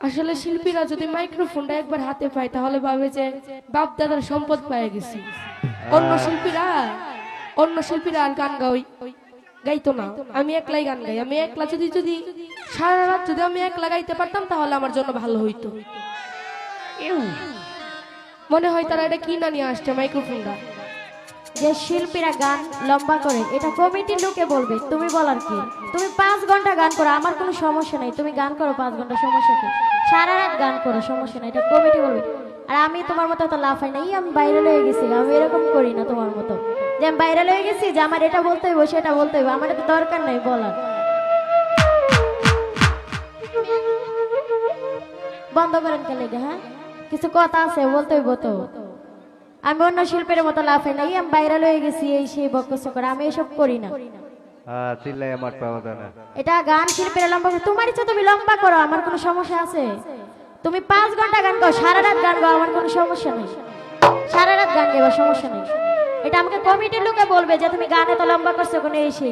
আসলে শিল্পীরা যদি মাইক্রোফোনটা একবার হাতে পায় তাহলে ভাবে যে বাপ দাদার সম্পদ পেয়ে গেছি। অন্য শিল্পীরা আর গান গাইতো না। আমি একলাই গান গাই। আমি একলা যদি সারা রাত যদি আমি একলা গাইতে পারতাম তাহলে আমার জন্য ভালো হইতো। মনে হয় তারা এটা কি না নিয়ে আসছে মাইক্রোফোনটা। যে শিল্পীরা গান লম্বা করে এটা কমিটির লোকে বলবে, তুমি বলার কি? তুমি 5 ঘন্টা গান করো, আমার কোনো সমস্যা নাই। তুমি গান করো 5 ঘন্টা, সমস্যা কি? সারা রাত গান করো, সমস্যা নাই, এটা কমিটি বলবে। আর আমি তোমার মতো তো লাফাই নাই, আমি ভাইরাল হয়ে গেছি। আমি এরকম করি না তোমার মতো যে আমি ভাইরাল হয়ে গেছি যে আমার এটা বলতে হইব সেটা বলতে হইব। আমার তো দরকার নাই বলার। বন্ধ করেন কে লেগে? হ্যাঁ, কিছু কথা আছে বলতে হইব তো। আমি অন্য শিল্পের মতো লাফাই নাই, আমি ভাইরাল হয়ে গেছি এই সেই বকস করে, আমি এসব করি না। চিল্লাই আমার পাওয়া যায় না। এটা গান শিল্পীরা লম্বা করে, তোমার ইচ্ছা তুমি লম্বা করো, আমার কোনো সমস্যা আছে? তুমি 5 ঘন্টা গান গাও, সারা রাত গান গাও, আমার কোনো সমস্যা নেই। সারা রাত গান গাইবা, সমস্যা নেই। এটা আমাকে কমিটির লোকে বলবে যে তুমি গান এত লম্বা করছো কোনো এসে।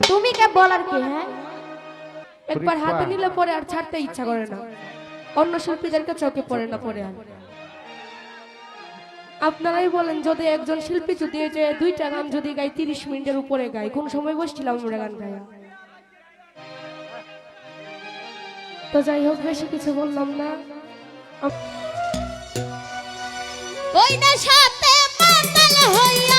তুমি কে বলার কি? হ্যাঁ, একবার হাতে নিলে পরে আর ছাড়তে ইচ্ছা করে না। অন্য শিল্পীদেরকে চোখে পড়ে না পরে আর। আপনারাই বলেন, যদি একজন শিল্পী যদি এই যে 2টা গান যদি গাই 30 মিনিটের উপরে গায়, কোন সময় বসছিলাম আমরা গান গায়া। তো যাই হোক, বেশি কিছু বললাম না। ওই না সাথে মাতাল হইয়া